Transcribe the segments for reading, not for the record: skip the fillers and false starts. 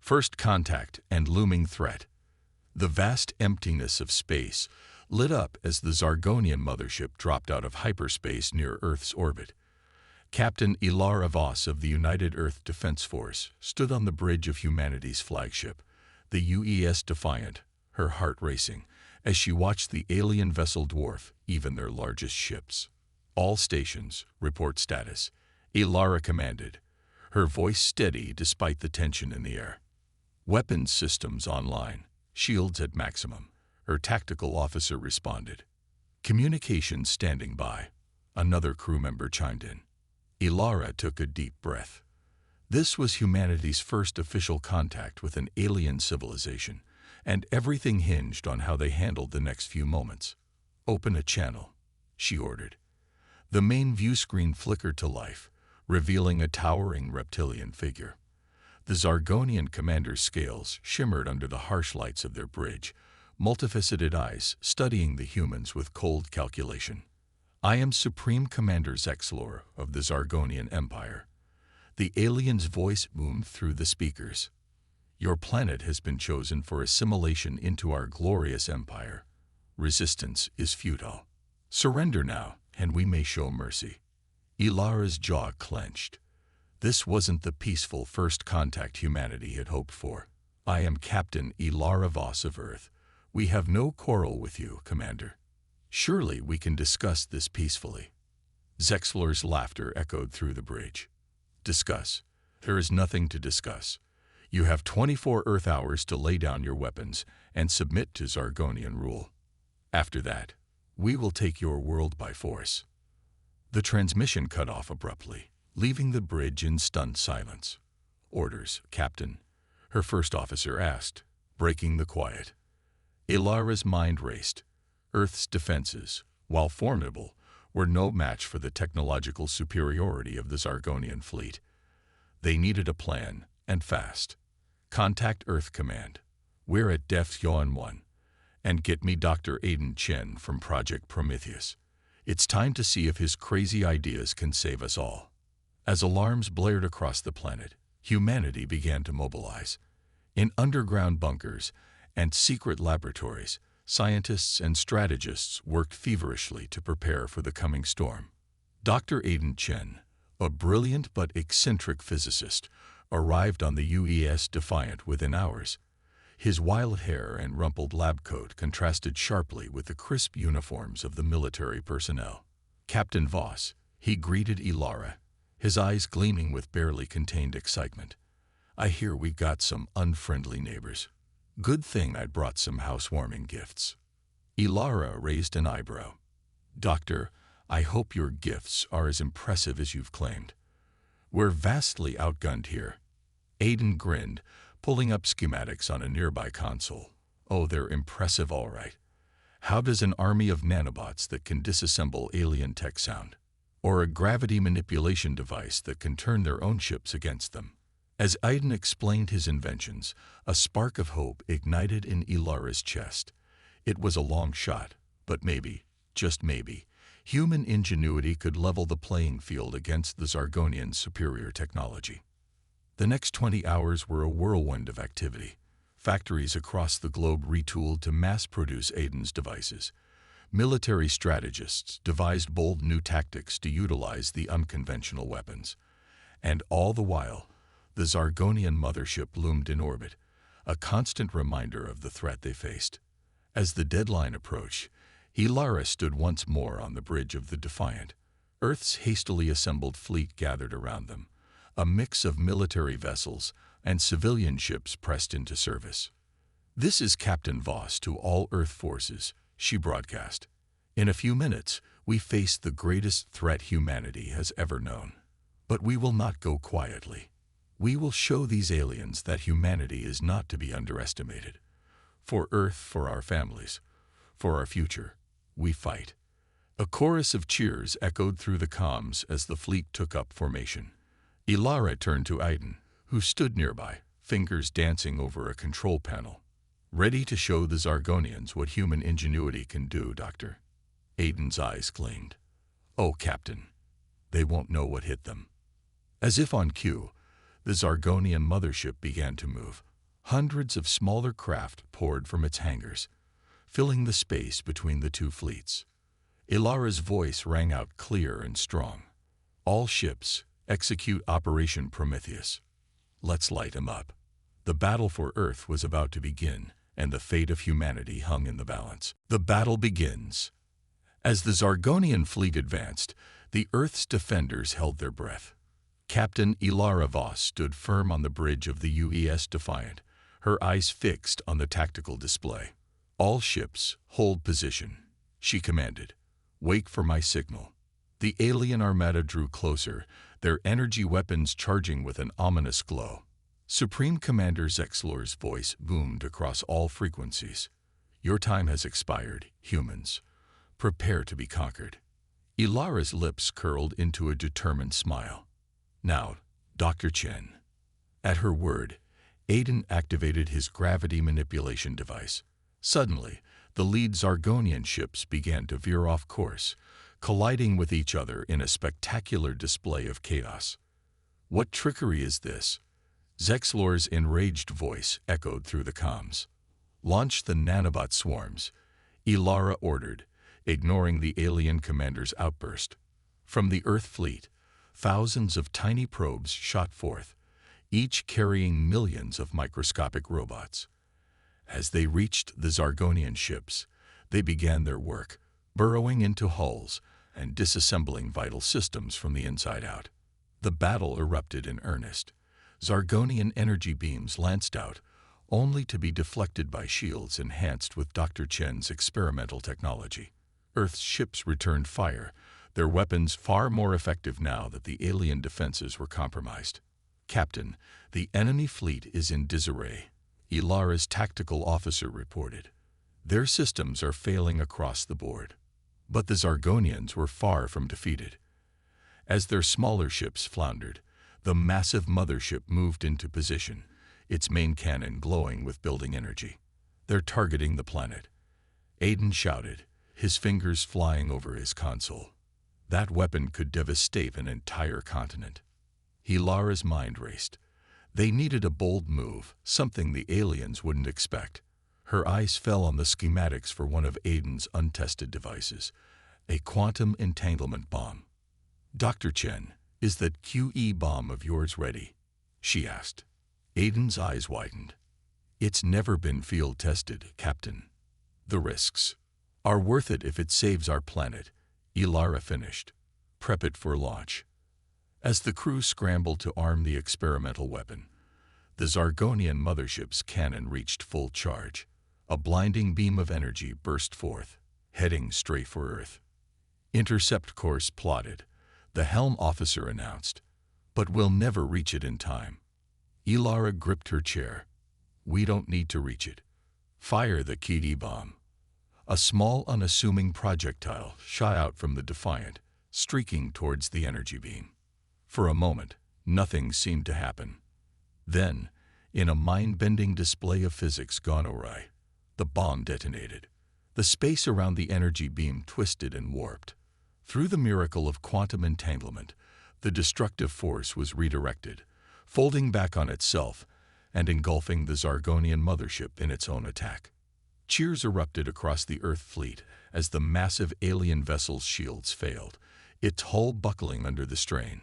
First contact and looming threat. The vast emptiness of space lit up as the Zargonian mothership dropped out of hyperspace near Earth's orbit. Captain Ilara Voss of the United Earth Defense Force stood on the bridge of humanity's flagship, the UES Defiant, her heart racing, as she watched the alien vessel dwarf even their largest ships. All stations, report status, Ilara commanded, her voice steady despite the tension in the air. Weapons systems online, shields at maximum, her tactical officer responded. Communications standing by, another crew member chimed in. Ilara took a deep breath. This was humanity's first official contact with an alien civilization, and everything hinged on how they handled the next few moments. Open a channel, she ordered. The main view screen flickered to life, revealing a towering reptilian figure. The Zargonian commander's scales shimmered under the harsh lights of their bridge, multifaceted eyes studying the humans with cold calculation. I am Supreme Commander Zexlor of the Zargonian Empire. The alien's voice boomed through the speakers. Your planet has been chosen for assimilation into our glorious empire. Resistance is futile. Surrender now, and we may show mercy. Ilara's jaw clenched. This wasn't the peaceful first contact humanity had hoped for. I am Captain Ilara Voss of Earth. We have no quarrel with you, Commander. Surely we can discuss this peacefully. Zexlor's laughter echoed through the bridge. Discuss. There is nothing to discuss. You have 24 Earth hours to lay down your weapons and submit to Zargonian rule. After that, we will take your world by force. The transmission cut off abruptly, leaving the bridge in stunned silence. Orders, Captain, her first officer asked, breaking the quiet. Ilara's mind raced. Earth's defenses, while formidable, were no match for the technological superiority of the Zargonian fleet. They needed a plan, and fast. Contact Earth Command. We're at Depth Yuan 1. And get me Dr. Aiden Chen from Project Prometheus. It's time to see if his crazy ideas can save us all. As alarms blared across the planet, humanity began to mobilize. In underground bunkers and secret laboratories, scientists and strategists worked feverishly to prepare for the coming storm. Dr. Aiden Chen, a brilliant but eccentric physicist, arrived on the UES Defiant within hours. His wild hair and rumpled lab coat contrasted sharply with the crisp uniforms of the military personnel. Captain Voss, he greeted Ilara, his eyes gleaming with barely contained excitement. I hear we've got some unfriendly neighbors. Good thing I'd brought some housewarming gifts. Ilara raised an eyebrow. Doctor, I hope your gifts are as impressive as you've claimed. We're vastly outgunned here. Aiden grinned, pulling up schematics on a nearby console. Oh, they're impressive all right. How does an army of nanobots that can disassemble alien tech sound? Or a gravity manipulation device that can turn their own ships against them? As Aiden explained his inventions, a spark of hope ignited in Ilara's chest. It was a long shot, but maybe, just maybe, human ingenuity could level the playing field against the Zargonian superior technology. The next 20 hours were a whirlwind of activity. Factories across the globe retooled to mass-produce Aiden's devices. Military strategists devised bold new tactics to utilize the unconventional weapons. And all the while, the Zargonian mothership loomed in orbit, a constant reminder of the threat they faced. As the deadline approached, Ilara stood once more on the bridge of the Defiant. Earth's hastily assembled fleet gathered around them, a mix of military vessels and civilian ships pressed into service. This is Captain Voss to all Earth forces, she broadcast. In a few minutes, we face the greatest threat humanity has ever known. But we will not go quietly. We will show these aliens that humanity is not to be underestimated. For Earth, for our families, for our future, we fight. A chorus of cheers echoed through the comms as the fleet took up formation. Ilara turned to Aiden, who stood nearby, fingers dancing over a control panel. Ready to show the Zargonians what human ingenuity can do, Doctor. Aiden's eyes gleamed. Oh, Captain, they won't know what hit them. As if on cue, the Zargonian mothership began to move, Hundreds of smaller craft poured from its hangars, filling the space between the two fleets. Ilara's voice rang out clear and strong. All ships, execute Operation Prometheus. Let's light 'em up. The battle for Earth was about to begin, and the fate of humanity hung in the balance. The battle begins. As the Zargonian fleet advanced, the Earth's defenders held their breath. Captain Ilara Voss stood firm on the bridge of the UES Defiant, her eyes fixed on the tactical display. All ships, hold position, she commanded. Wait for my signal. The alien armada drew closer, their energy weapons charging with an ominous glow. Supreme Commander Zexlor's voice boomed across all frequencies. Your time has expired, humans. Prepare to be conquered. Ilara's lips curled into a determined smile. Now, Dr. Chen. At her word, Aiden activated his gravity manipulation device. Suddenly, the lead Zargonian ships began to veer off course, colliding with each other in a spectacular display of chaos. What trickery is this? Zexlor's enraged voice echoed through the comms. Launch the nanobot swarms, Ilara ordered, ignoring the alien commander's outburst. From the Earth fleet, thousands of tiny probes shot forth, each carrying millions of microscopic robots. As they reached the Zargonian ships, they began their work, burrowing into hulls and disassembling vital systems from the inside out. The battle erupted in earnest. Zargonian energy beams lanced out, only to be deflected by shields enhanced with Dr. Chen's experimental technology. Earth's ships returned fire, their weapons far more effective now that the alien defenses were compromised. Captain, the enemy fleet is in disarray, Ilara's tactical officer reported. Their systems are failing across the board. But the Zargonians were far from defeated. As their smaller ships floundered, the massive mothership moved into position, its main cannon glowing with building energy. They're targeting the planet. Aiden shouted, his fingers flying over his console. That weapon could devastate an entire continent. Ilara's mind raced. They needed a bold move, something the aliens wouldn't expect. Her eyes fell on the schematics for one of Aiden's untested devices, a quantum entanglement bomb. Dr. Chen, is that QE bomb of yours ready? She asked. Aiden's eyes widened. It's never been field tested, Captain. The risks are worth it if it saves our planet, Ilara finished. Prep it for launch. As the crew scrambled to arm the experimental weapon, the Zargonian mothership's cannon reached full charge. A blinding beam of energy burst forth, heading straight for Earth. Intercept course plotted, the helm officer announced, but we'll never reach it in time. Ilara gripped her chair. We don't need to reach it. Fire the QE bomb. A small, unassuming projectile shot out from the Defiant, streaking towards the energy beam. For a moment, nothing seemed to happen. Then, in a mind-bending display of physics gone awry, the bomb detonated. The space around the energy beam twisted and warped. Through the miracle of quantum entanglement, the destructive force was redirected, folding back on itself and engulfing the Zargonian mothership in its own attack. Cheers erupted across the Earth fleet as the massive alien vessel's shields failed, its hull buckling under the strain.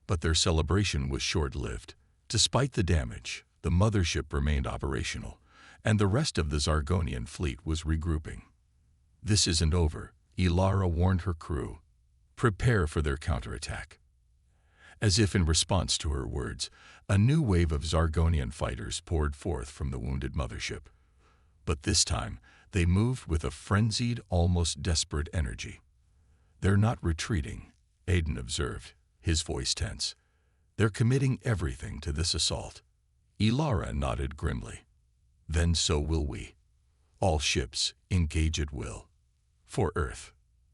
But their celebration was short-lived. Despite the damage, the mothership remained operational, and the rest of the Zargonian fleet was regrouping. This isn't over, Ilara warned her crew. Prepare for their counterattack. As if in response to her words, a new wave of Zargonian fighters poured forth from the wounded mothership. But this time, they moved with a frenzied, almost desperate energy. They're not retreating, Aiden observed, his voice tense. They're committing everything to this assault. Ilara nodded grimly. Then so will we. All ships engage at will. For Earth.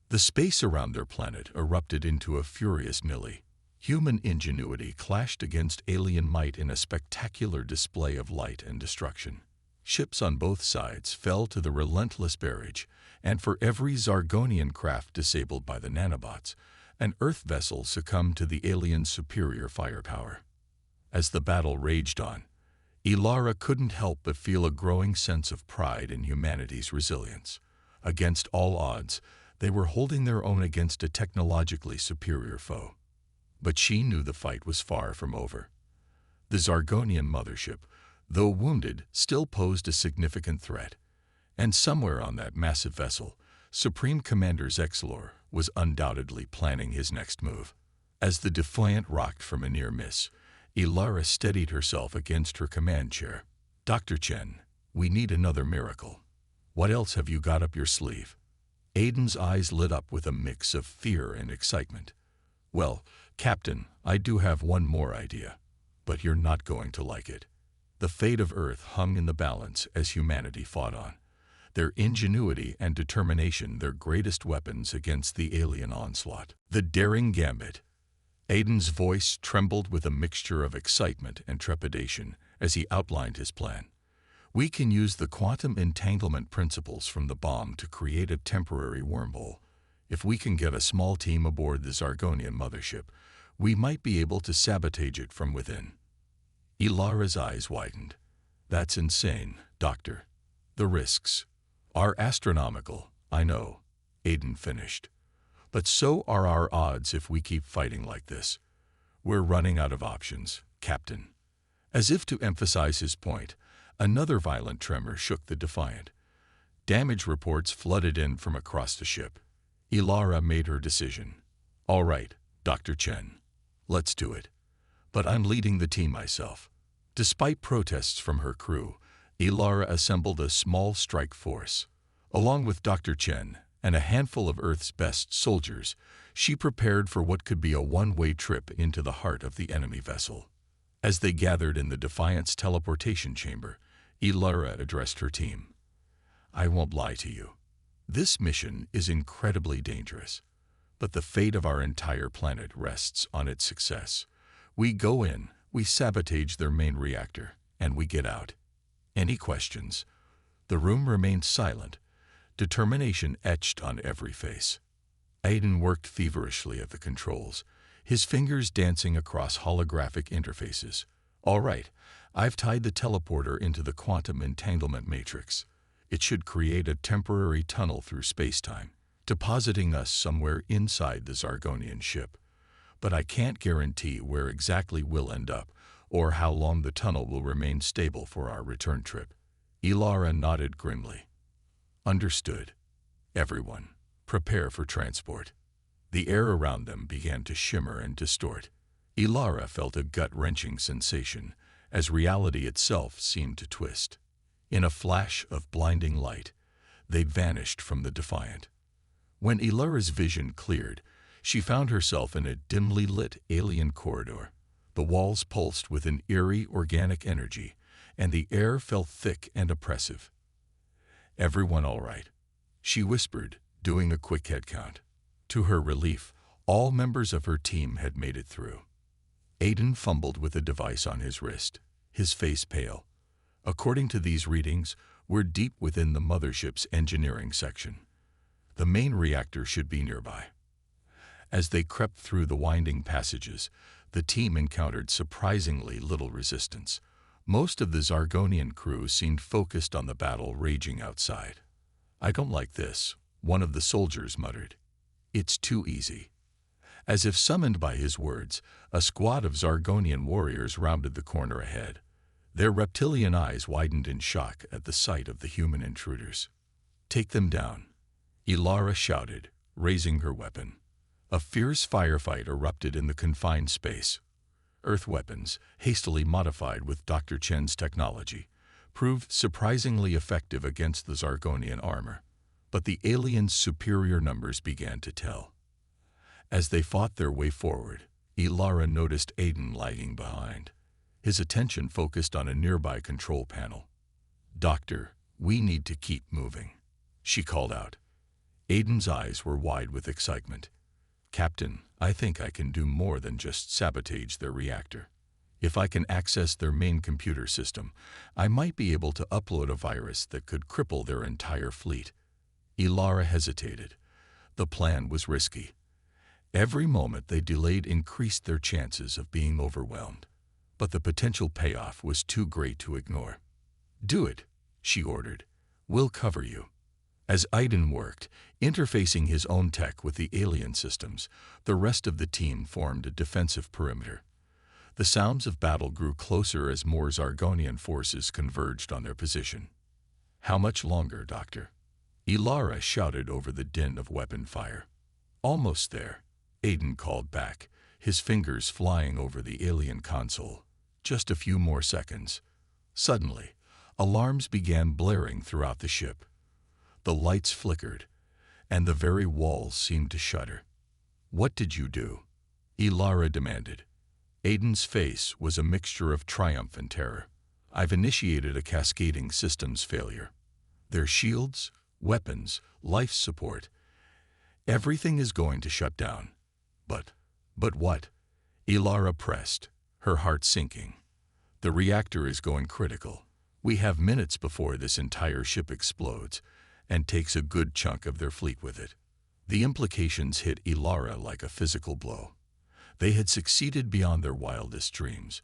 The space around their planet erupted into a furious melee. Human ingenuity clashed against alien might in a spectacular display of light and destruction. Ships on both sides fell to the relentless barrage, and for every Zargonian craft disabled by the nanobots, an Earth vessel succumbed to the aliens' superior firepower. As the battle raged on, Ilara couldn't help but feel a growing sense of pride in humanity's resilience. Against all odds, they were holding their own against a technologically superior foe. But she knew the fight was far from over. The Zargonian mothership, though wounded, still posed a significant threat. And somewhere on that massive vessel, Supreme Commander Zexlor was undoubtedly planning his next move. As the Defiant rocked from a near miss, Ilara steadied herself against her command chair. "Dr. Chen, we need another miracle. What else have you got up your sleeve?" Aiden's eyes lit up with a mix of fear and excitement. "Well, Captain, I do have one more idea, but you're not going to like it." The fate of Earth hung in the balance as humanity fought on. Their ingenuity and determination their greatest weapons against the alien onslaught. The daring gambit. Aiden's voice trembled with a mixture of excitement and trepidation as he outlined his plan. "We can use the quantum entanglement principles from the bomb to create a temporary wormhole. If we can get a small team aboard the Zargonian mothership, we might be able to sabotage it from within." Ilara's eyes widened. "That's insane, Doctor. The risks are astronomical, I know," Aiden finished. "But so are our odds if we keep fighting like this. We're running out of options, Captain." As if to emphasize his point, another violent tremor shook the Defiant. Damage reports flooded in from across the ship. Ilara made her decision. "All right, Dr. Chen, let's do it. But I'm leading the team myself." Despite protests from her crew, Ilara assembled a small strike force. Along with Dr. Chen and a handful of Earth's best soldiers, she prepared for what could be a one-way trip into the heart of the enemy vessel. As they gathered in the Defiant's teleportation chamber, Ilara addressed her team. "I won't lie to you. This mission is incredibly dangerous, but the fate of our entire planet rests on its success. We go in, we sabotage their main reactor, and we get out. Any questions?" The room remained silent, determination etched on every face. Aiden worked feverishly at the controls, his fingers dancing across holographic interfaces. "All right, I've tied the teleporter into the quantum entanglement matrix. It should create a temporary tunnel through space-time, depositing us somewhere inside the Zargonian ship. But I can't guarantee where exactly we'll end up, or how long the tunnel will remain stable for our return trip." Ilara nodded grimly. "Understood. Everyone, prepare for transport." The air around them began to shimmer and distort. Ilara felt a gut-wrenching sensation as reality itself seemed to twist. In a flash of blinding light, they'd vanished from the Defiant. When Ilara's vision cleared, she found herself in a dimly lit alien corridor. The walls pulsed with an eerie organic energy, and the air felt thick and oppressive. "Everyone all right?" she whispered, doing a quick head count. To her relief, all members of her team had made it through. Aiden fumbled with a device on his wrist, his face pale. "According to these readings, we're deep within the mothership's engineering section. The main reactor should be nearby." As they crept through the winding passages, the team encountered surprisingly little resistance. Most of the Zargonian crew seemed focused on the battle raging outside. "I don't like this," one of the soldiers muttered. "It's too easy." As if summoned by his words, a squad of Zargonian warriors rounded the corner ahead. Their reptilian eyes widened in shock at the sight of the human intruders. "Take them down," Ilara shouted, raising her weapon. A fierce firefight erupted in the confined space. Earth weapons, hastily modified with Dr. Chen's technology, proved surprisingly effective against the Zargonian armor. But the aliens' superior numbers began to tell. As they fought their way forward, Ilara noticed Aiden lagging behind. His attention focused on a nearby control panel. "Doctor, we need to keep moving," she called out. Aiden's eyes were wide with excitement. "Captain, I think I can do more than just sabotage their reactor. If I can access their main computer system, I might be able to upload a virus that could cripple their entire fleet." Ilara hesitated. The plan was risky. Every moment they delayed increased their chances of being overwhelmed. but the potential payoff was too great to ignore. "Do it," she ordered. "We'll cover you." As Aiden worked, interfacing his own tech with the alien systems, the rest of the team formed a defensive perimeter. The sounds of battle grew closer as more Zargonian forces converged on their position. "How much longer, Doctor?" Ilara shouted over the din of weapon fire. "Almost there," Aiden called back, his fingers flying over the alien console. "Just a few more seconds." Suddenly, alarms began blaring throughout the ship. The lights flickered, and the very walls seemed to shudder. "What did you do?" Ilara demanded. Aiden's face was a mixture of triumph and terror. "I've initiated a cascading systems failure. Their shields, weapons, life support, everything is going to shut down." But what?" Ilara pressed, her heart sinking. "The reactor is going critical. We have minutes before this entire ship explodes and takes a good chunk of their fleet with it." The implications hit Ilara like a physical blow. They had succeeded beyond their wildest dreams,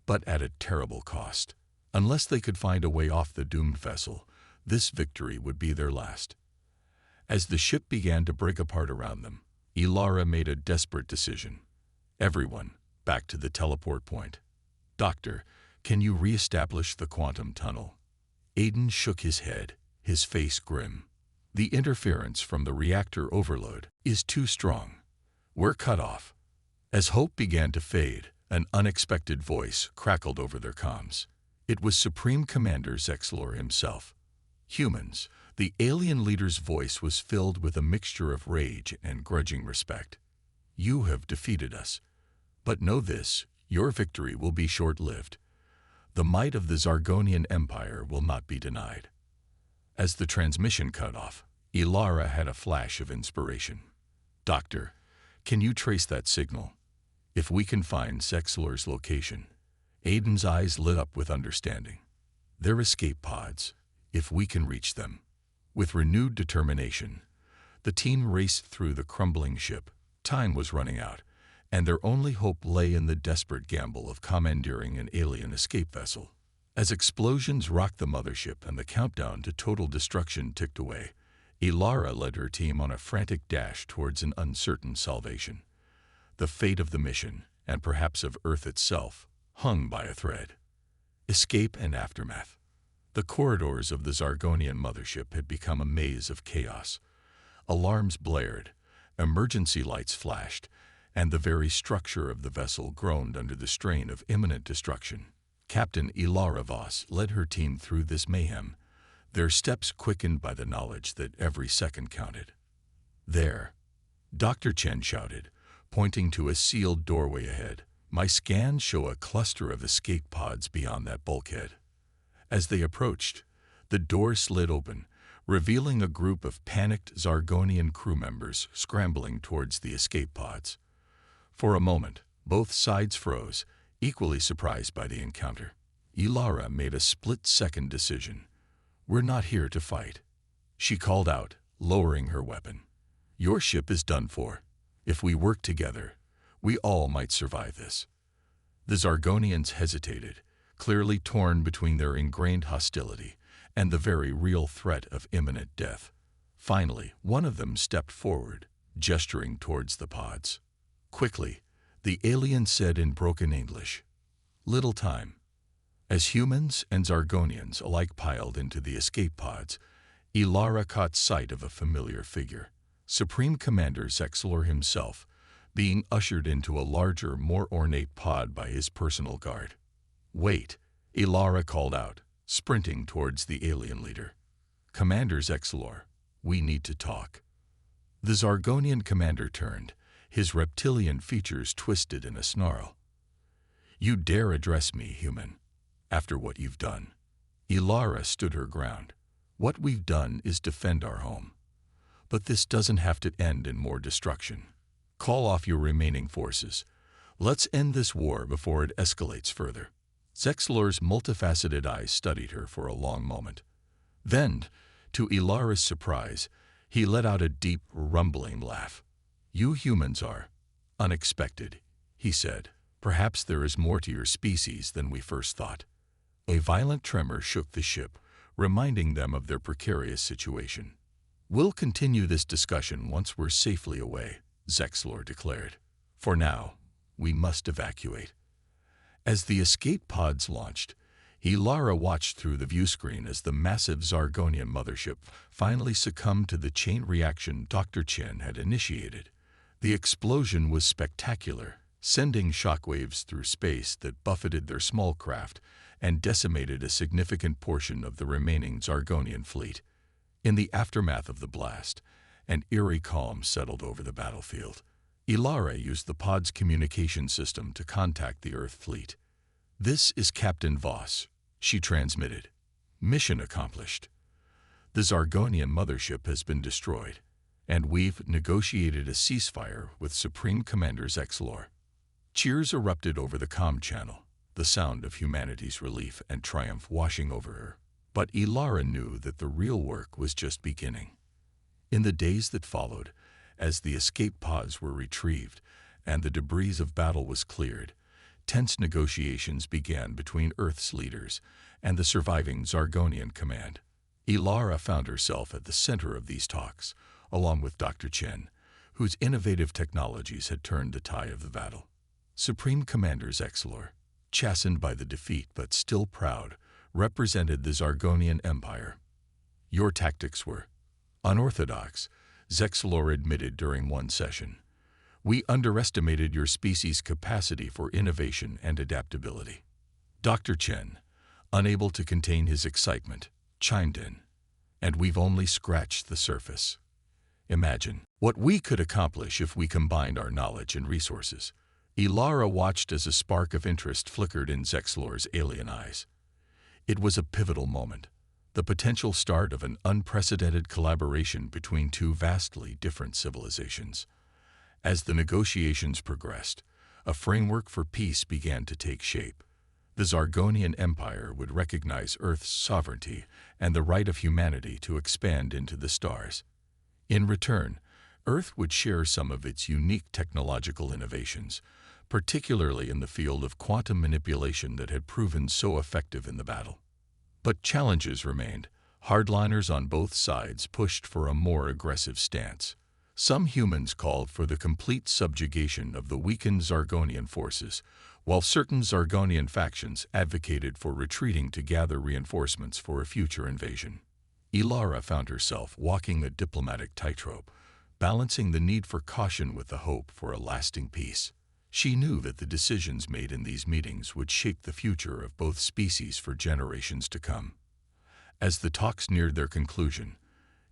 but at a terrible cost. Unless they could find a way off the doomed vessel, this victory would be their last. As the ship began to break apart around them, Ilara made a desperate decision. "Everyone, back to the teleport point. Doctor, can you re-establish the quantum tunnel?" Aiden shook his head, his face grim. "The interference from the reactor overload is too strong. We're cut off." As hope began to fade, an unexpected voice crackled over their comms. It was Supreme Commander Zexlor himself. "Humans," the alien leader's voice was filled with a mixture of rage and grudging respect. "You have defeated us. But know this, your victory will be short-lived. The might of the Zargonian Empire will not be denied." As the transmission cut off, Ilara had a flash of inspiration. "Doctor, can you trace that signal? If we can find Zexlor's location." Aiden's eyes lit up with understanding. "Their escape pods, if we can reach them." With renewed determination, the team raced through the crumbling ship. Time was running out, and their only hope lay in the desperate gamble of commandeering an alien escape vessel. As explosions rocked the mothership and the countdown to total destruction ticked away, Ilara led her team on a frantic dash towards an uncertain salvation. The fate of the mission, and perhaps of Earth itself, hung by a thread. Escape and aftermath. The corridors of the Zargonian mothership had become a maze of chaos. Alarms blared, emergency lights flashed, and the very structure of the vessel groaned under the strain of imminent destruction. Captain Ilara Voss led her team through this mayhem, their steps quickened by the knowledge that every second counted. "There," Dr. Chen shouted, pointing to a sealed doorway ahead. "My scans show a cluster of escape pods beyond that bulkhead." As they approached, the door slid open, revealing a group of panicked Zargonian crew members scrambling towards the escape pods. For a moment, both sides froze, equally surprised by the encounter. Ilara made a split-second decision. "We're not here to fight," she called out, lowering her weapon. "Your ship is done for. If we work together, we all might survive this." The Zargonians hesitated, clearly torn between their ingrained hostility and the very real threat of imminent death. Finally, one of them stepped forward, gesturing towards the pods. Quickly, the alien said in broken English, "Little time." As humans and Zargonians alike piled into the escape pods, Ilara caught sight of a familiar figure, Supreme Commander Zexlor himself, being ushered into a larger, more ornate pod by his personal guard. "Wait," Ilara called out, sprinting towards the alien leader. "Commander Zexlor, we need to talk." The Zargonian commander turned, his reptilian features twisted in a snarl. "You dare address me, human, after what you've done?" Ilara stood her ground. "What we've done is defend our home. But this doesn't have to end in more destruction. Call off your remaining forces. Let's end this war before it escalates further." Zexlor's multifaceted eyes studied her for a long moment. Then, to Ilara's surprise, he let out a deep, rumbling laugh. "You humans are unexpected," he said. Perhaps there is more to your species than we first thought." A violent tremor shook the ship, reminding them of their precarious situation. "We'll continue this discussion once we're safely away," Zexlor declared. "For now, we must evacuate." As the escape pods launched, Ilara watched through the viewscreen as the massive Zargonian mothership finally succumbed to the chain reaction Dr. Chen had initiated. The explosion was spectacular, sending shockwaves through space that buffeted their small craft and decimated a significant portion of the remaining Zargonian fleet. In the aftermath of the blast, an eerie calm settled over the battlefield. Ilara used the pod's communication system to contact the Earth fleet. "This is Captain Voss," she transmitted. "Mission accomplished. The Zargonian mothership has been destroyed, and we've negotiated a ceasefire with Supreme Commander Zexlor." Cheers erupted over the comm channel, the sound of humanity's relief and triumph washing over her. But Ilara knew that the real work was just beginning. In the days that followed, as the escape pods were retrieved and the debris of battle was cleared, tense negotiations began between Earth's leaders and the surviving Zargonian command. Ilara found herself at the center of these talks, along with Dr. Chen, whose innovative technologies had turned the tide of the battle. Supreme Commander Zexlor, chastened by the defeat but still proud, represented the Zargonian Empire. "Your tactics were unorthodox," Zexlor admitted during one session. "We underestimated your species' capacity for innovation and adaptability." Dr. Chen, unable to contain his excitement, chimed in. "And we've only scratched the surface. Imagine what we could accomplish if we combined our knowledge and resources." Ilara watched as a spark of interest flickered in Zexlor's alien eyes. It was a pivotal moment, the potential start of an unprecedented collaboration between two vastly different civilizations. As the negotiations progressed, a framework for peace began to take shape. The Zargonian Empire would recognize Earth's sovereignty and the right of humanity to expand into the stars. In return, Earth would share some of its unique technological innovations, particularly in the field of quantum manipulation that had proven so effective in the battle. But challenges remained. Hardliners on both sides pushed for a more aggressive stance. Some humans called for the complete subjugation of the weakened Zargonian forces, while certain Zargonian factions advocated for retreating to gather reinforcements for a future invasion. Ilara found herself walking a diplomatic tightrope, balancing the need for caution with the hope for a lasting peace. She knew that the decisions made in these meetings would shape the future of both species for generations to come. As the talks neared their conclusion,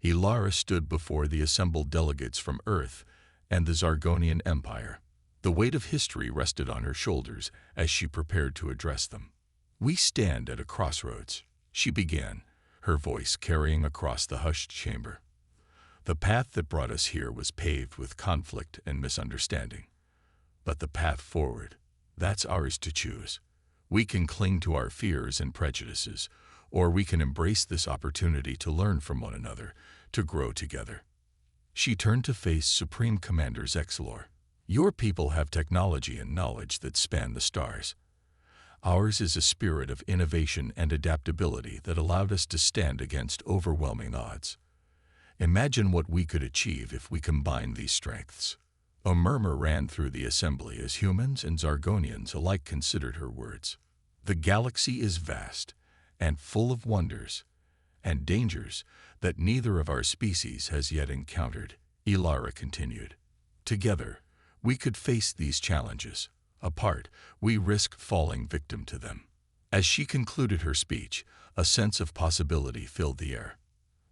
Ilara stood before the assembled delegates from Earth and the Zargonian Empire. The weight of history rested on her shoulders as she prepared to address them. "We stand at a crossroads," she began, her voice carrying across the hushed chamber. "The path that brought us here was paved with conflict and misunderstanding. But the path forward, that's ours to choose. We can cling to our fears and prejudices, or we can embrace this opportunity to learn from one another, to grow together." She turned to face Supreme Commander Zexlor. "Your people have technology and knowledge that span the stars. Ours is a spirit of innovation and adaptability that allowed us to stand against overwhelming odds. Imagine what we could achieve if we combined these strengths." A murmur ran through the assembly as humans and Zargonians alike considered her words. "The galaxy is vast and full of wonders and dangers that neither of our species has yet encountered," Ilara continued. "Together, we could face these challenges. Apart, we risk falling victim to them." As she concluded her speech, a sense of possibility filled the air.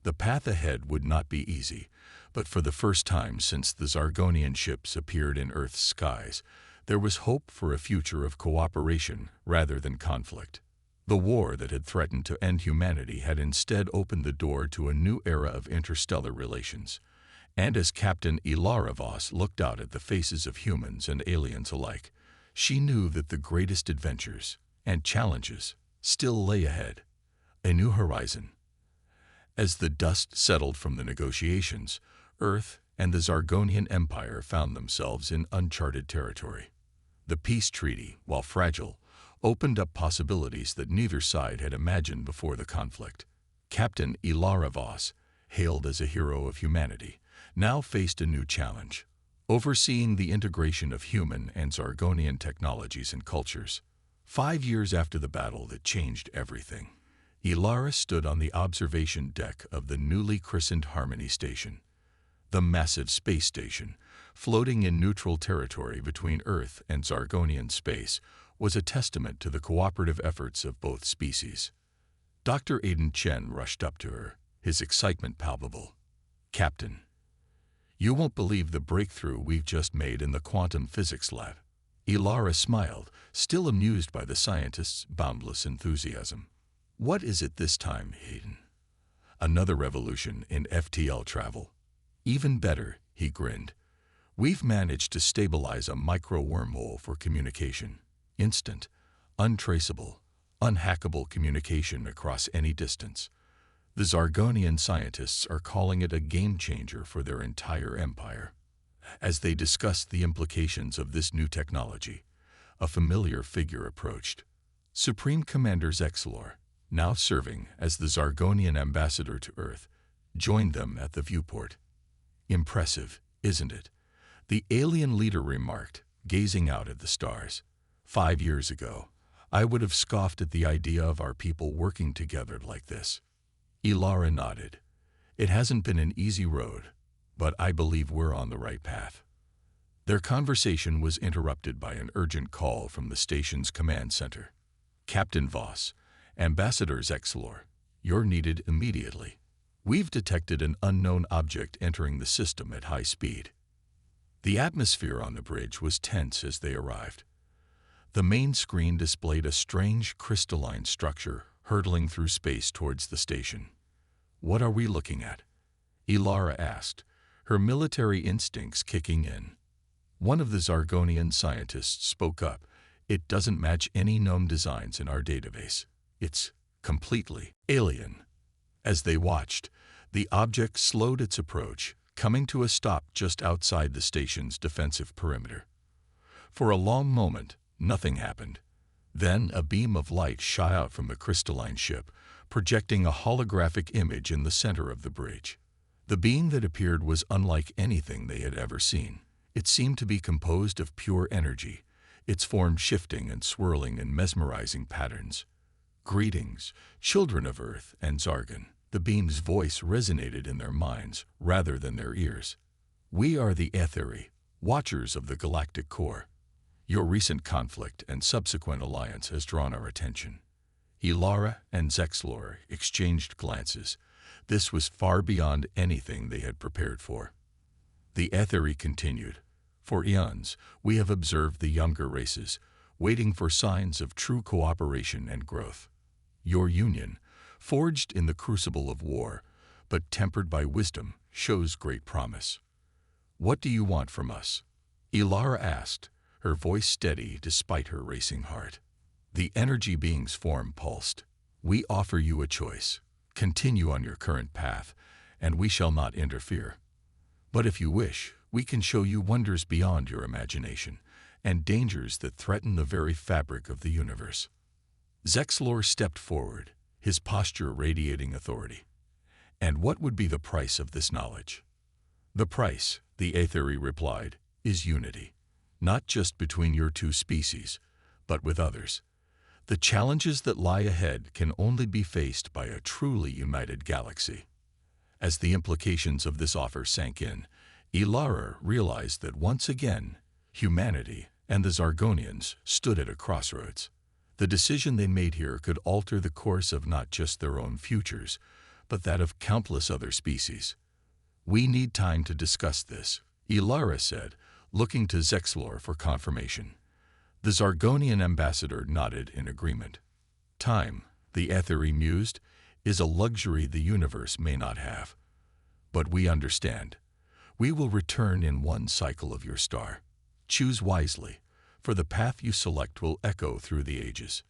The path ahead would not be easy, but for the first time since the Zargonian ships appeared in Earth's skies, there was hope for a future of cooperation rather than conflict. The war that had threatened to end humanity had instead opened the door to a new era of interstellar relations. And as Captain Ilara Voss looked out at the faces of humans and aliens alike, she knew that the greatest adventures and challenges still lay ahead, a new horizon. As the dust settled from the negotiations, Earth and the Zargonian Empire found themselves in uncharted territory. The peace treaty, while fragile, opened up possibilities that neither side had imagined before the conflict. Captain Ilara Voss, hailed as a hero of humanity, now faced a new challenge, overseeing the integration of human and Zargonian technologies and cultures. 5 years after the battle that changed everything, Ilara stood on the observation deck of the newly christened Harmony Station. The massive space station, floating in neutral territory between Earth and Zargonian space, was a testament to the cooperative efforts of both species. Dr. Aiden Chen rushed up to her, his excitement palpable. "Captain, you won't believe the breakthrough we've just made in the quantum physics lab." Ilara smiled, still amused by the scientist's boundless enthusiasm. "What is it this time, Aiden?" "Another revolution in FTL travel." "Even better," he grinned. "We've managed to stabilize a micro-wormhole for communication. Instant, untraceable, unhackable communication across any distance. The Zargonian scientists are calling it a game-changer for their entire empire." As they discussed the implications of this new technology, a familiar figure approached. Supreme Commander Zexlor, now serving as the Zargonian ambassador to Earth, joined them at the viewport. "Impressive, isn't it?" the alien leader remarked, gazing out at the stars. 5 years ago, I would have scoffed at the idea of our people working together like this." Ilara nodded. "It hasn't been an easy road, but I believe we're on the right path." Their conversation was interrupted by an urgent call from the station's command center. "Captain Voss, Ambassador Zexlor, you're needed immediately. We've detected an unknown object entering the system at high speed." The atmosphere on the bridge was tense as they arrived. The main screen displayed a strange crystalline structure hurtling through space towards the station. "What are we looking at?" Ilara asked, her military instincts kicking in. One of the Zargonian scientists spoke up. "It doesn't match any known designs in our database. It's completely alien." As they watched, the object slowed its approach, coming to a stop just outside the station's defensive perimeter. For a long moment, nothing happened. Then a beam of light shot out from the crystalline ship, projecting a holographic image in the center of the bridge. The being that appeared was unlike anything they had ever seen. It seemed to be composed of pure energy, its form shifting and swirling in mesmerizing patterns. "Greetings, children of Earth and Zargon." The beam's voice resonated in their minds rather than their ears. "We are the Etheri, watchers of the galactic core. Your recent conflict and subsequent alliance has drawn our attention." Ilara and Zexlor exchanged glances. This was far beyond anything they had prepared for. The Etheri continued. "For eons, we have observed the younger races, waiting for signs of true cooperation and growth. Your union, forged in the crucible of war, but tempered by wisdom, shows great promise. What do you want from us?" Ilara asked, her voice steady despite her racing heart. The energy being's form pulsed. "We offer you a choice. Continue on your current path, and we shall not interfere. But if you wish, we can show you wonders beyond your imagination, and dangers that threaten the very fabric of the universe." Zexlor stepped forward, his posture radiating authority. "And what would be the price of this knowledge?" "The price," the Etheri replied, "is unity. Not just between your two species, but with others. The challenges that lie ahead can only be faced by a truly united galaxy." As the implications of this offer sank in, Ilara realized that once again, humanity and the Zargonians stood at a crossroads. The decision they made here could alter the course of not just their own futures, but that of countless other species. "We need time to discuss this," Ilara said, looking to Zexlor for confirmation. The Zargonian ambassador nodded in agreement. "Time," the Etheri mused, "is a luxury the universe may not have. But we understand. We will return in one cycle of your star. Choose wisely, for the path you select will echo through the ages."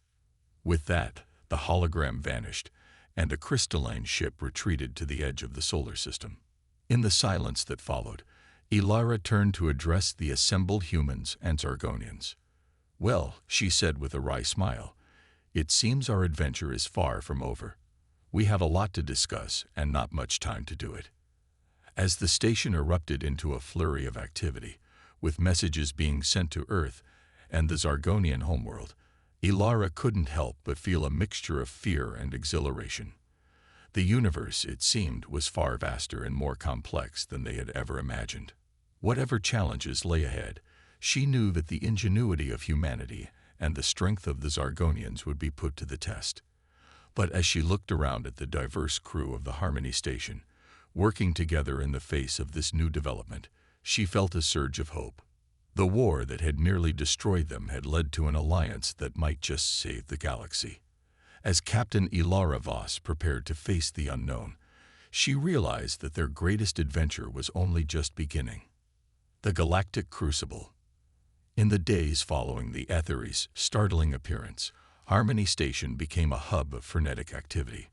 With that, the hologram vanished, and a crystalline ship retreated to the edge of the solar system. In the silence that followed, Ilara turned to address the assembled humans and Zargonians. "Well," she said with a wry smile, "it seems our adventure is far from over. We have a lot to discuss and not much time to do it." As the station erupted into a flurry of activity, with messages being sent to Earth and the Zargonian homeworld, Ilara couldn't help but feel a mixture of fear and exhilaration. The universe, it seemed, was far vaster and more complex than they had ever imagined. Whatever challenges lay ahead, she knew that the ingenuity of humanity and the strength of the Zargonians would be put to the test. But as she looked around at the diverse crew of the Harmony Station, working together in the face of this new development, she felt a surge of hope. The war that had nearly destroyed them had led to an alliance that might just save the galaxy. As Captain Ilara Voss prepared to face the unknown, she realized that their greatest adventure was only just beginning. The Galactic Crucible. In the days following the Ethery's startling appearance, Harmony Station became a hub of frenetic activity.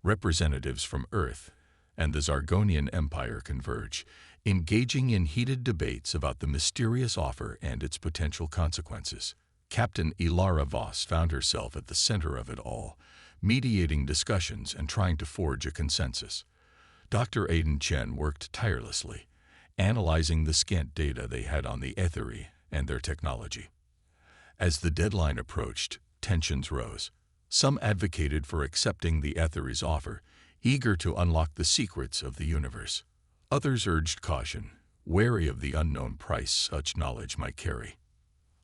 Representatives from Earth and the Zargonian Empire converge, engaging in heated debates about the mysterious offer and its potential consequences. Captain Ilara Voss found herself at the center of it all, mediating discussions and trying to forge a consensus. Dr. Aiden Chen worked tirelessly, analyzing the scant data they had on the Ethery and their technology. As the deadline approached, tensions rose. Some advocated for accepting the Ethery's offer, eager to unlock the secrets of the universe. Others urged caution, wary of the unknown price such knowledge might carry.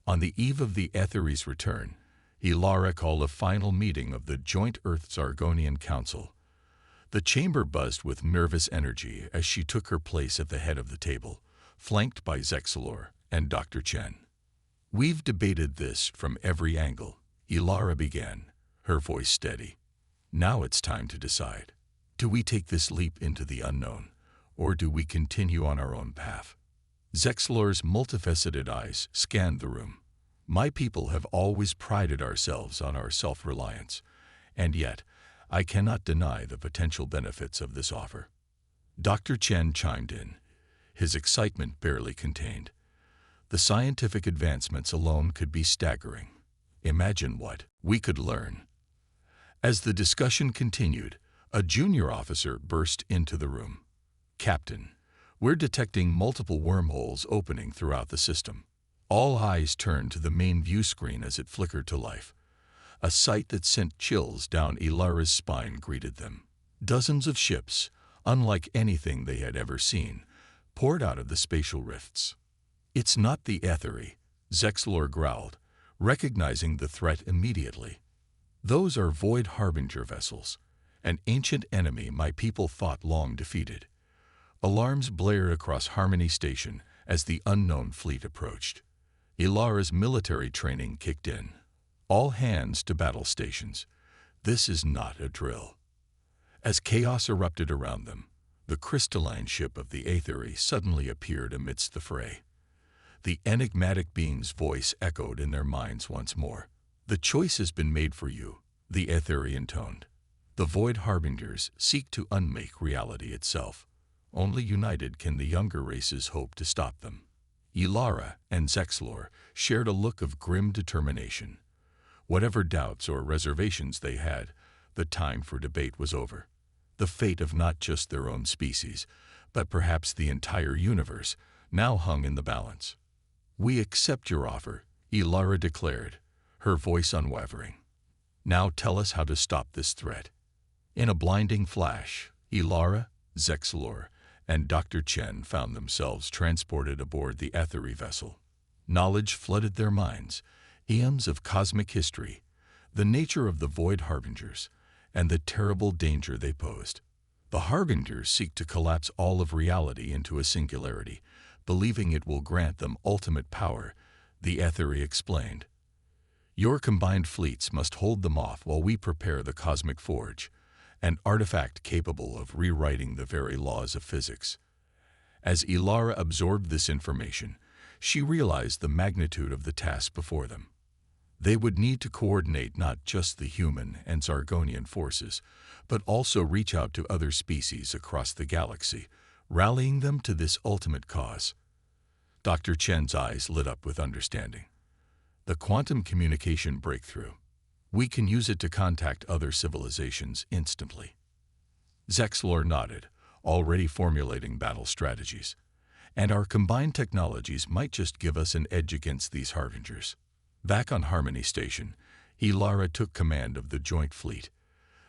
On the eve of the Ethery's return, Ilara called a final meeting of the Joint Earth-Zargonian Council. The chamber buzzed with nervous energy as she took her place at the head of the table, flanked by Zexalor and Dr. Chen. "We've debated this from every angle," Ilara began, her voice steady. "Now it's time to decide. Do we take this leap into the unknown, or do we continue on our own path?" Zexalor's multifaceted eyes scanned the room. "My people have always prided ourselves on our self-reliance, and yet I cannot deny the potential benefits of this offer." Dr. Chen chimed in, his excitement barely contained. The scientific advancements alone could be staggering. Imagine what we could learn. As the discussion continued, a junior officer burst into the room. "Captain, we're detecting multiple wormholes opening throughout the system." All eyes turned to the main view screen as it flickered to life. A sight that sent chills down Ilara's spine greeted them. Dozens of ships, unlike anything they had ever seen, poured out of the spatial rifts. "It's not the Ethery," Zexalor growled, recognizing the threat immediately. "Those are Void Harbinger vessels, an ancient enemy my people thought long defeated." Alarms blared across Harmony Station as the unknown fleet approached. Ilara's military training kicked in. "All hands to battle stations. This is not a drill." As chaos erupted around them, the crystalline ship of the Ethery suddenly appeared amidst the fray. The enigmatic being's voice echoed in their minds once more. "The choice has been made for you," the Ethery intoned. "The Void Harbingers seek to unmake reality itself. Only united can the younger races hope to stop them." Ilara and Zexalor shared a look of grim determination. Whatever doubts or reservations they had, the time for debate was over. The fate of not just their own species, but perhaps the entire universe, now hung in the balance. "We accept your offer," Ilara declared, her voice unwavering. "Now tell us how to stop this threat." In a blinding flash, Ilara, Zexalor, and Dr. Chen found themselves transported aboard the Ethery vessel. Knowledge flooded their minds, eons of cosmic history, the nature of the Void Harbingers, and the terrible danger they posed. The Harbingers seek to collapse all of reality into a singularity, believing it will grant them ultimate power, the Ethery explained. "Your combined fleets must hold them off while we prepare the Cosmic Forge, an artifact capable of rewriting the very laws of physics." As Ilara absorbed this information, she realized the magnitude of the task before them. They would need to coordinate not just the human and Zargonian forces, but also reach out to other species across the galaxy, rallying them to this ultimate cause. Dr. Chen's eyes lit up with understanding. The quantum communication breakthrough. We can use it to contact other civilizations instantly. Zexlor nodded, already formulating battle strategies. And our combined technologies might just give us an edge against these harbingers. Back on Harmony Station, Ilara took command of the joint fleet.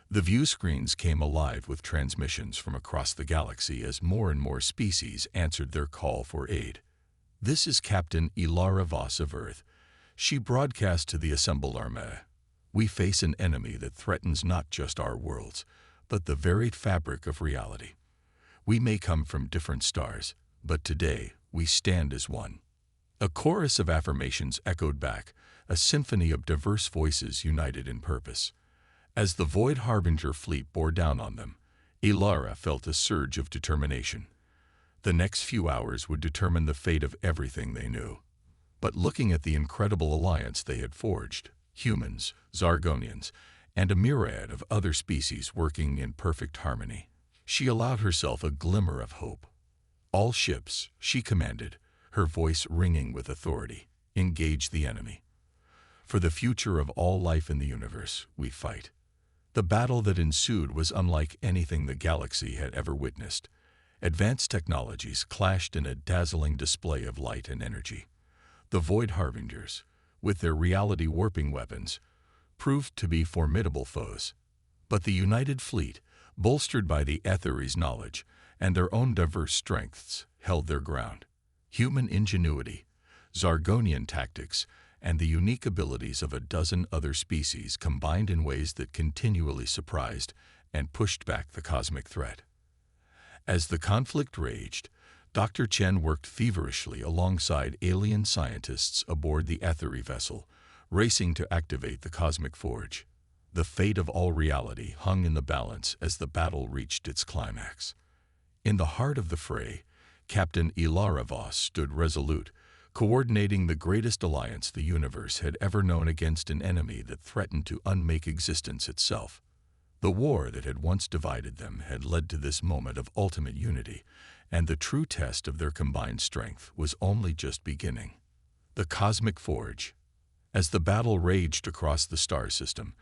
The view screens came alive with transmissions from across the galaxy as more and more species answered their call for aid. This is Captain Ilara Voss of Earth. She broadcast to the assembled armada. We face an enemy that threatens not just our worlds, but the very fabric of reality. We may come from different stars, but today we stand as one. A chorus of affirmations echoed back, a symphony of diverse voices united in purpose. As the Void Harbinger fleet bore down on them, Ilara felt a surge of determination. The next few hours would determine the fate of everything they knew. But looking at the incredible alliance they had forged, humans, Zargonians, and a myriad of other species working in perfect harmony, she allowed herself a glimmer of hope. All ships, she commanded, her voice ringing with authority, engage the enemy. For the future of all life in the universe, we fight. The battle that ensued was unlike anything the galaxy had ever witnessed. Advanced technologies clashed in a dazzling display of light and energy. The Void Harbingers, with their reality-warping weapons, proved to be formidable foes. But the united fleet, bolstered by the Aethery's knowledge and their own diverse strengths, held their ground. Human ingenuity, Zargonian tactics, and the unique abilities of a dozen other species combined in ways that continually surprised and pushed back the cosmic threat. As the conflict raged, Dr. Chen worked feverishly alongside alien scientists aboard the Aethery vessel, racing to activate the cosmic forge. The fate of all reality hung in the balance as the battle reached its climax. In the heart of the fray, Captain Ilara Voss stood resolute, coordinating the greatest alliance the universe had ever known against an enemy that threatened to unmake existence itself. The war that had once divided them had led to this moment of ultimate unity, and the true test of their combined strength was only just beginning. The Cosmic Forge. As the battle raged across the star system,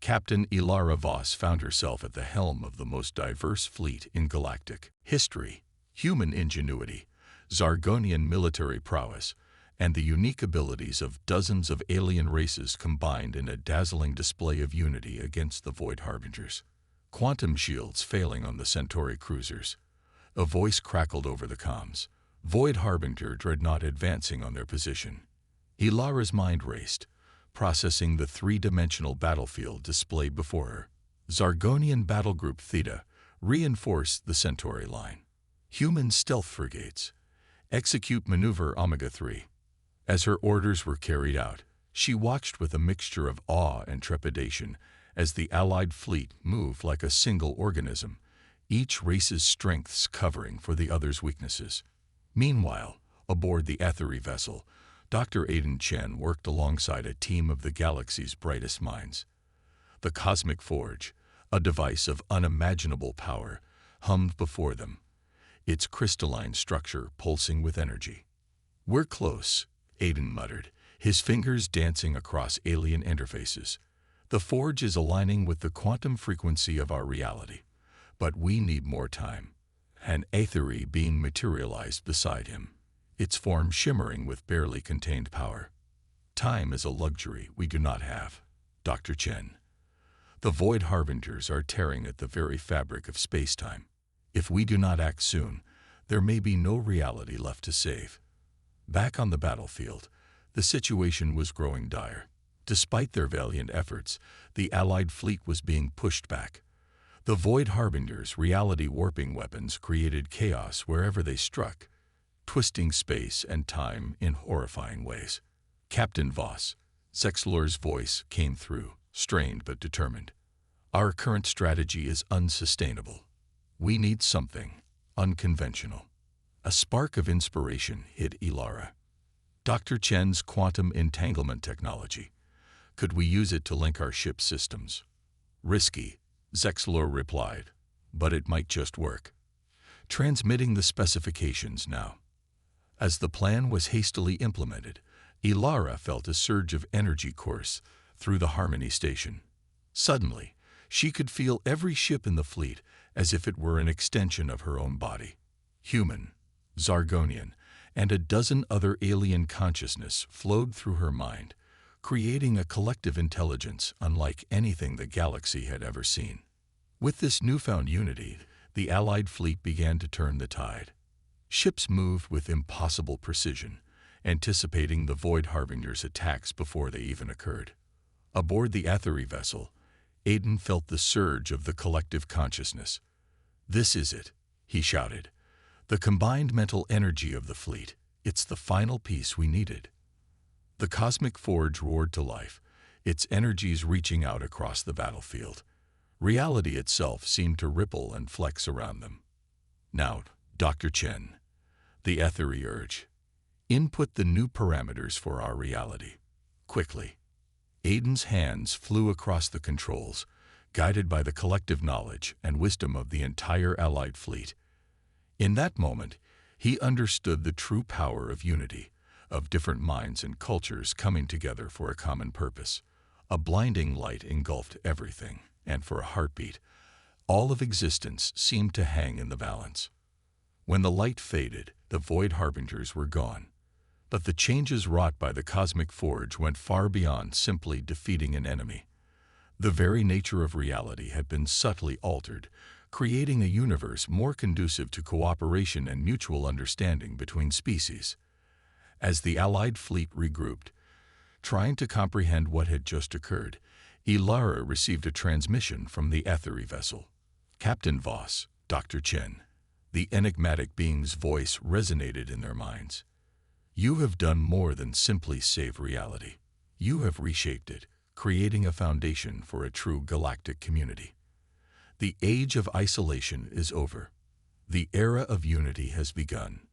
Captain Ilara Voss found herself at the helm of the most diverse fleet in galactic history. Human ingenuity, Zargonian military prowess, and the unique abilities of dozens of alien races combined in a dazzling display of unity against the Void Harbingers. Quantum shields failing on the Centauri cruisers. A voice crackled over the comms. Void Harbinger dreadnought advancing on their position. Ilara's mind raced, processing the three-dimensional battlefield displayed before her. Zargonian Battle Group Theta reinforced the Centauri line. Human stealth frigates. Execute Maneuver Omega-3. As her orders were carried out, she watched with a mixture of awe and trepidation as the Allied fleet moved like a single organism, each race's strengths covering for the other's weaknesses. Meanwhile, aboard the Aethery vessel, Dr. Aiden Chen worked alongside a team of the galaxy's brightest minds. The Cosmic Forge, a device of unimaginable power, hummed before them, its crystalline structure pulsing with energy. "We're close," Aiden muttered, his fingers dancing across alien interfaces. "The forge is aligning with the quantum frequency of our reality, but we need more time." An Aethery being materialized beside him, its form shimmering with barely contained power. "Time is a luxury we do not have, Dr. Chen. The Void Harbingers are tearing at the very fabric of space-time. If we do not act soon, there may be no reality left to save." Back on the battlefield, the situation was growing dire. Despite their valiant efforts, the Allied fleet was being pushed back. The Void Harbingers' reality-warping weapons created chaos wherever they struck, twisting space and time in horrifying ways. "Captain Voss," Zexlor's voice came through, strained but determined. "Our current strategy is unsustainable. We need something unconventional." A spark of inspiration hit Ilara. Dr. Chen's quantum entanglement technology. Could we use it to link our ship systems? "Risky," Zexlor replied, "but it might just work." Transmitting the specifications now. As the plan was hastily implemented, Ilara felt a surge of energy course through the Harmony Station. Suddenly, she could feel every ship in the fleet as if it were an extension of her own body. Human, Zargonian, and a dozen other alien consciousness flowed through her mind, creating a collective intelligence unlike anything the galaxy had ever seen. With this newfound unity, the Allied fleet began to turn the tide. Ships moved with impossible precision, anticipating the Void Harbinger's attacks before they even occurred. Aboard the Aethery vessel, Aiden felt the surge of the collective consciousness. "This is it," he shouted. "The combined mental energy of the fleet. It's the final piece we needed." The cosmic forge roared to life, its energies reaching out across the battlefield. Reality itself seemed to ripple and flex around them. "Now, Dr. Chen," the Aethery urged, "input the new parameters for our reality. Quickly." Aiden's hands flew across the controls, guided by the collective knowledge and wisdom of the entire Allied fleet. In that moment, he understood the true power of unity, of different minds and cultures coming together for a common purpose. A blinding light engulfed everything, and for a heartbeat, all of existence seemed to hang in the balance. When the light faded, the Void Harbingers were gone. But the changes wrought by the cosmic forge went far beyond simply defeating an enemy. The very nature of reality had been subtly altered, creating a universe more conducive to cooperation and mutual understanding between species. As the Allied fleet regrouped, trying to comprehend what had just occurred, Ilara received a transmission from the Aethery vessel. "Captain Voss, Dr. Chen." The enigmatic being's voice resonated in their minds. "You have done more than simply save reality. You have reshaped it, creating a foundation for a true galactic community. The age of isolation is over. The era of unity has begun."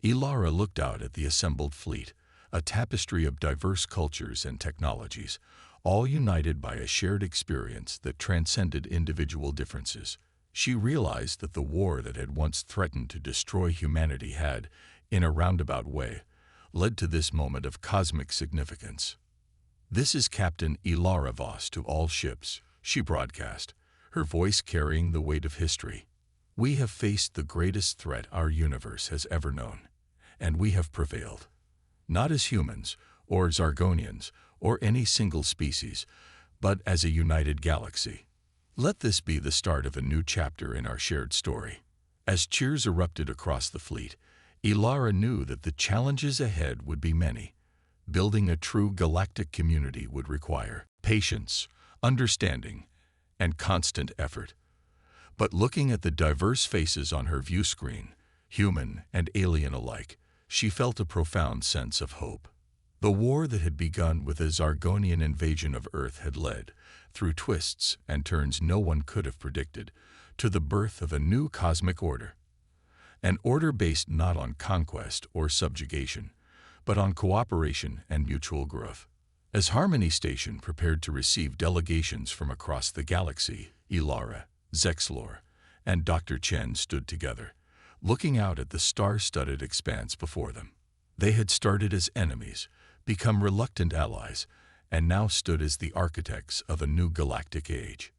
Ilara looked out at the assembled fleet, a tapestry of diverse cultures and technologies, all united by a shared experience that transcended individual differences. She realized that the war that had once threatened to destroy humanity had, in a roundabout way, led to this moment of cosmic significance. "This is Captain Ilara Voss to all ships," she broadcast, her voice carrying the weight of history. "We have faced the greatest threat our universe has ever known, and we have prevailed. Not as humans, or Zargonians, or any single species, but as a united galaxy. Let this be the start of a new chapter in our shared story." As cheers erupted across the fleet, Ilara knew that the challenges ahead would be many. Building a true galactic community would require patience, understanding, and constant effort. But looking at the diverse faces on her view screen, human and alien alike, she felt a profound sense of hope. The war that had begun with a Zargonian invasion of Earth had led, through twists and turns no one could have predicted, to the birth of a new cosmic order. An order based not on conquest or subjugation, but on cooperation and mutual growth. As Harmony Station prepared to receive delegations from across the galaxy, Ilara, Zexlor, and Dr. Chen stood together, looking out at the star-studded expanse before them. They had started as enemies, become reluctant allies, and now stood as the architects of a new galactic age.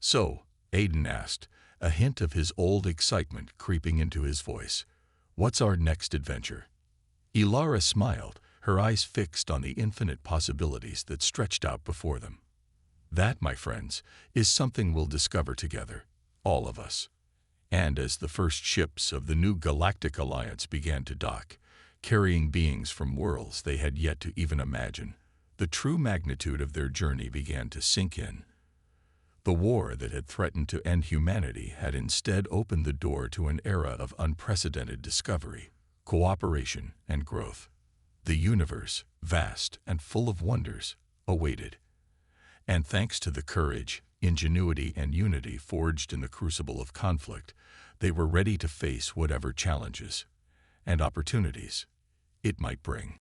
"So," Aiden asked, a hint of his old excitement creeping into his voice, "what's our next adventure?" Ilara smiled, her eyes fixed on the infinite possibilities that stretched out before them. "That, my friends, is something we'll discover together, all of us." And as the first ships of the new Galactic Alliance began to dock, carrying beings from worlds they had yet to even imagine, the true magnitude of their journey began to sink in. The war that had threatened to end humanity had instead opened the door to an era of unprecedented discovery, cooperation, and growth. The universe, vast and full of wonders, awaited. And thanks to the courage, ingenuity, and unity forged in the crucible of conflict, they were ready to face whatever challenges and opportunities it might bring.